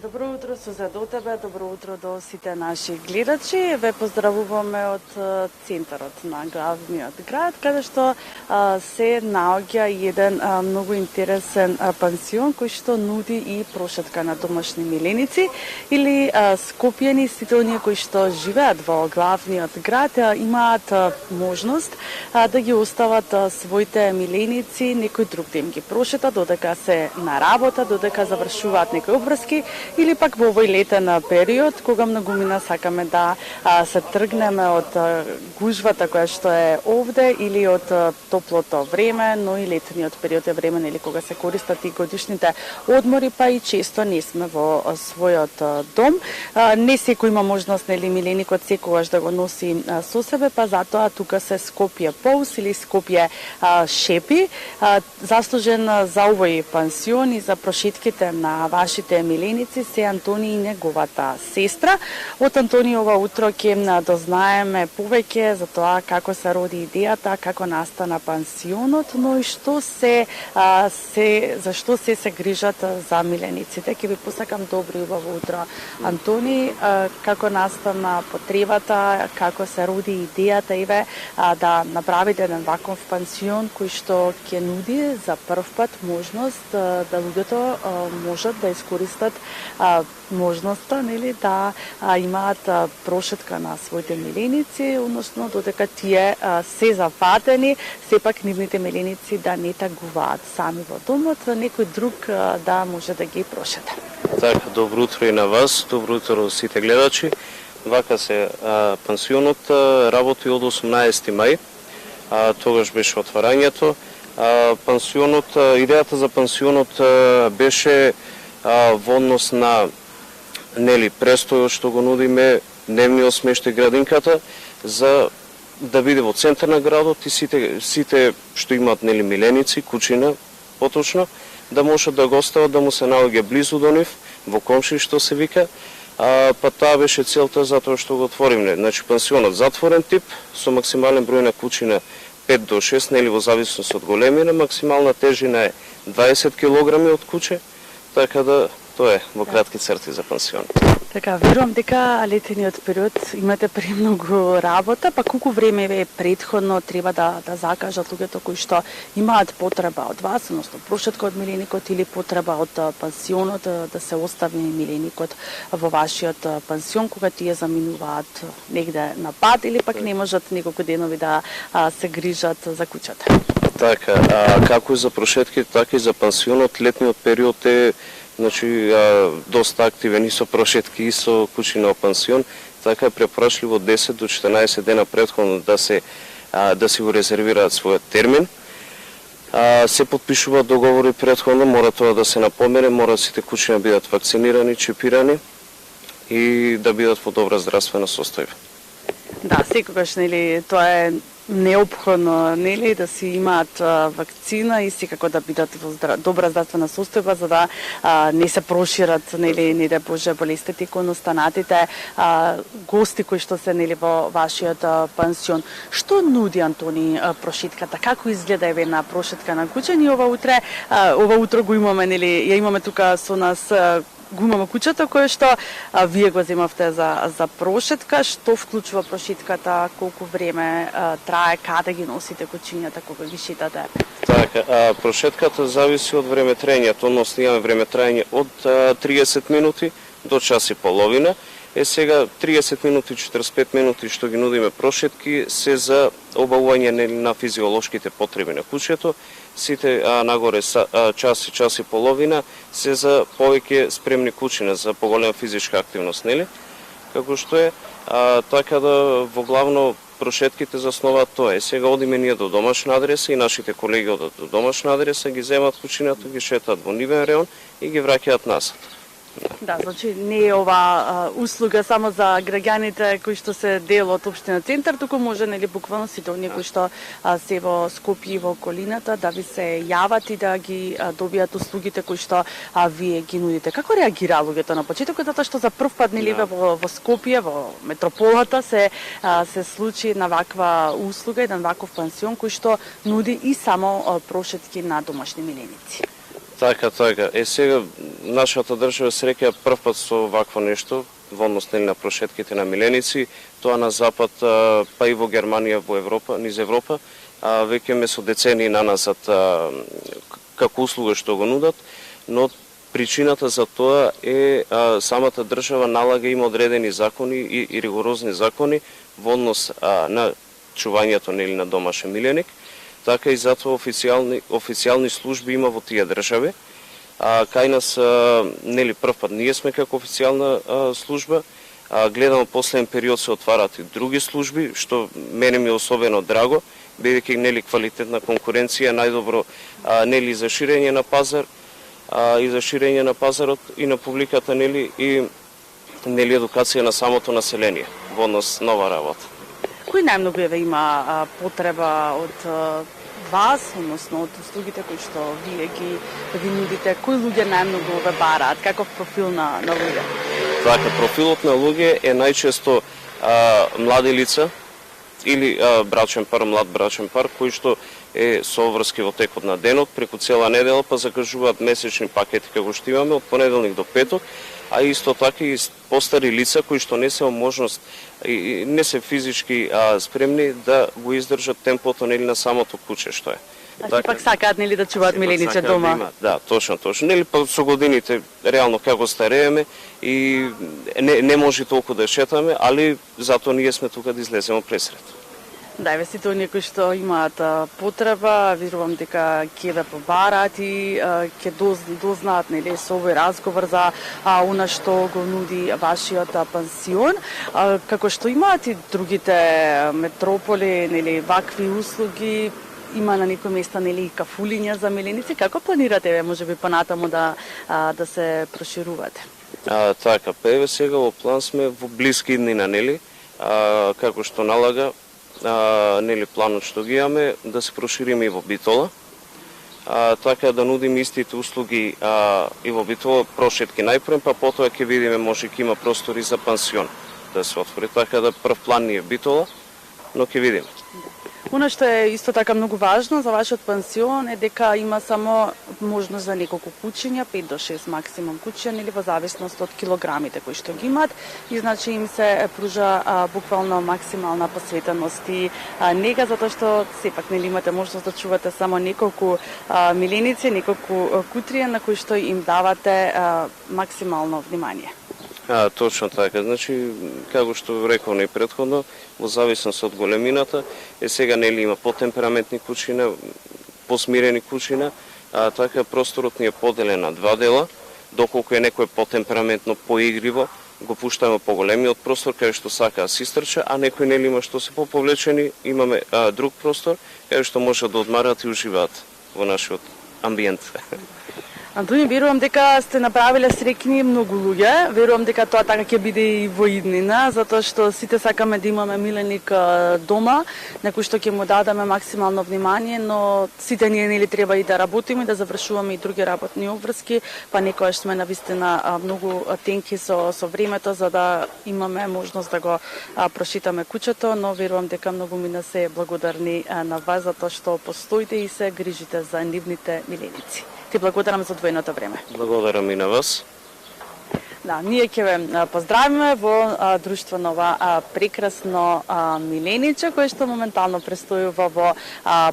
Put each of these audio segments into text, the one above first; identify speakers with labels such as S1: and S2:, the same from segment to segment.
S1: Добро утро, Суза, до тебе, добро утро до сите наши гледачи. Ве поздравуваме од центарот на главниот град, каде што се наоѓа еден многу интересен пансион кој што нуди и прошетка на домашни миленици или скопјани. Сите оние кои што живеат во главниот град имаат можност да ги остават своите миленици некој друг да им ги прошета додека се на работа, додека завршуваат некои обврски или пак во овој летен период, кога многумина сакаме да се тргнеме од гужвата која што е овде или од топлото време, но и летниот период е време или кога се користат и годишните одмори, па и често не сме во својот дом. Не секој има можност, нели, миленикот секогаш да го носи со себе, па затоа тука се Скопје Поус или Скопје Шепи, заслужен за овој пансион и за прошетките на вашите миленици се Антони и неговата сестра. Од Антони ова утро ќе дознаеме повеќе за тоа како се роди идејата, како настана пансионот, но и што зашто се грижат за милениците. Ќе ви посакам добро и убаво утро, Антони. Како настана потребата, како се роди идејата еве да направите еден ваков пансион кој што ќе нуди за прв пат можност да луѓето можат да искористат можноста, нели, да имаат прошетка на своите миленици, односно додека тие се зафатени, сепак нивните миленици да не тагуваат сами во домот, некој друг да може да ги прошета.
S2: Така, добро утро и на вас, добро утро сите гледачи. Вака се пансионот работи од 18 мај, тогаш беше отварањето. Пансионот, идејата за пансионот беше во однос на престојот што го нудиме, дневниот смештај, градинката, за да биде во центар на градот и сите што имаат миленици, кучина поточно, да можат да го остават, да му се наоѓа близу до нив, во комши што се вика, па таа беше целта затоа што го отворивме. Значи пансионот затворен тип со максимален број на кучина 5 до 6, во зависност од големина, максимална тежина е 20 килограми од куче, така да тоа е во кратки црти за пансионот.
S1: Така, верувам дека летениот период имате премногу работа, па колку време ве претходно треба да закажат луѓето кои што имаат потреба од вас, односно прошетка од миленикот или потреба од пансионот да се остави миленикот во вашиот пансион кога тие заминуваат негде на пат или пак не можат неколку денови да се грижат за куќата.
S2: Така, како и за прошетките, така и за пансионот, летниот период е доста активен и со прошетки и со кучино пансион, така е препорачливо 10 до 14 дена претходно да си го резервираат својот термин. Се подпишуваат договори претходно, мора тоа да се напомене, мора сите кучиња бидат вакцинирани, чипирани и да бидат во добра здравствена состојба.
S1: Да, секогаш, тоа е неопходно, да си имаат вакцина и секако да бидат во добра здравствена состојба за да не се прошират, не да Боже, болестите кон останатите гости кои што се во вашиот пансион. Што нуди, Антони, прошетката? Како изгледа една прошетка на куќа? Ние ова утро го имаме, ја имаме тука со нас, го имаме куќата кое што вие го земавте за прошетка. Што вклучува прошетката, колку време трае, каде ги носите кучињата кога ги шетате?
S2: Така, прошетката зависи од времетраењето, односно имаме времетраење од 30 минути до час и половина. Сега 30 минути, 45 минути што ги нудиме прошетки се за обавување на физиолошките потреби на куќето. Сите нагоре час и половина се за повеќе спремни кучина, за поголема физичка активност, како што е, така да во главно прошетките заснуваат тоа. Сега одиме ние до домашна адреса и нашите колеги одат до домашна адреса, ги земат кучината, ги шетат во нивен реон и ги враќаат назад.
S1: Да, значи не е ова услуга само за граѓаните кои што се дел од општина Центар, туку може буквално сите оние кои што се во Скопје и во околината да ви се јават и да ги добијат услугите кои што вие ги нудите. Како реагира луѓето на почетокот, затоа што за прв пат во Скопје, во метрополата се случи на ваква услуга, еден ваков пансион кој што нуди и само прошетки на домашни миленици?
S2: Така. Сега нашата држава среќа прв пат со вакво нешто во однос на прошетките на миленици, тоа на запад, па и во Германија, во Европа, низ Европа, веќе ме со децении наназад како услуга што го нудат, но причината за тоа е самата држава налага има одредени закони и ригорозни закони во однос на чувањето на домашен миленик, така и затоа официјални служби има во тие држави. Кај нас прв пат ние сме како официјална служба. Гледам последен период се отварат и други служби, што мене ми е особено драго, бидејќи квалитетна конкуренција најдобро за ширење на пазар и за ширење на пазарот и на публиката и едукација на самото население во однос на оваа работа.
S1: Кој најмногу има потреба од вас, односно од услугите кои што вие ги нудите? Кои луѓе најмногу ве бараат? Каков профил на луѓе?
S2: Така, профилот на луѓе е најчесто млади лица или млад брачен пар, кои што е со врски во текот на денот, преку цела недела, па закажуваат месечни пакети како што имаме од понеделник до петок, а исто така и постари лица кои што не се можност и не се физички спремни да го издржат темпото на самото куче што е.
S1: Значи пак сакаат да чуваат милениче дома.
S2: Да, точно. Па со годините реално како старееме и не може толку да шетаме, али затоа ние сме тука да излеземе пресред.
S1: Да, сите оние кои што имаат потреба, верувам дека ќе ве побараат и ќе дознаат со овој разговор за она што го нуди вашиот пансион. Како што имаат и другите метрополи, вакви услуги, има на некои места и кафулиња за миленици. Како планирате можеби понатаму да се проширувате?
S2: Така, сега во план сме во блиски днина, како што налага планот што ги имаме, да се прошириме и во Битола, така да нудиме истите услуги и во Битола, прошетки најпрем, па потоа ќе видиме може ќе има простори за пансион да се отвори, така да прв план ни е Битола, но ќе видиме.
S1: Оно што е исто така многу важно за вашиот пансион е дека има само можност за неколку кучиња, 5 до 6 максимум кучиња, во зависност од килограмите кои што ги имаат, и значи им се пружа буквално максимална посветеност и нега, затоа што сепак имате можност да чувате само неколку миленици, неколку кутрија на кои што им давате максимално внимание.
S2: Точно така. Значи, како што реков и претходно, во зависност од големината, сега има потемпераментни кучина, посмирени кучина, така просторот ни е поделен на два дела, доколку е некој потемпераментно, поигриво, го пуштаме поголемиот простор кај што сака да се истрча, а некој има што се поповлечени, имаме друг простор кај што може да одмарат и уживаат во нашиот амбиент.
S1: Антони, верувам дека сте направиле среќни многу луѓе. Верувам дека тоа така ќе биде и во иднина, затоа што сите сакаме да имаме миленик дома, некој што ќе му дадеме максимално внимание, но сите ние треба и да работиме, да завршуваме и други работни обврски, па некојаш сме навистина многу тенки со времето за да имаме можност да го прошитаме куќето, но верувам дека многу мина се благодарни на вас затоа што постоите и се грижите за нивните миленици. Ти благодарам за одвоеното време.
S2: Благодарам и на вас.
S1: Да, ние ќе ве поздравиме во друштво на ова прекрасно милениче кое што моментално престојува во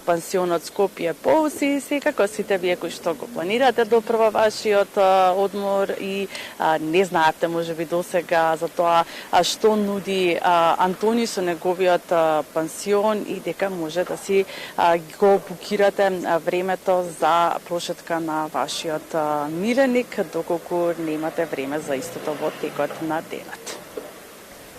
S1: пансионот Скопје Полс, и секако сите вие кои што го планирате допрва вашиот одмор и не знаете можеби досега за тоа што нуди Антони со неговиот пансион и дека може да си го букирате времето за прошетка на вашиот миленик доколку немате време за истото во текот на денот.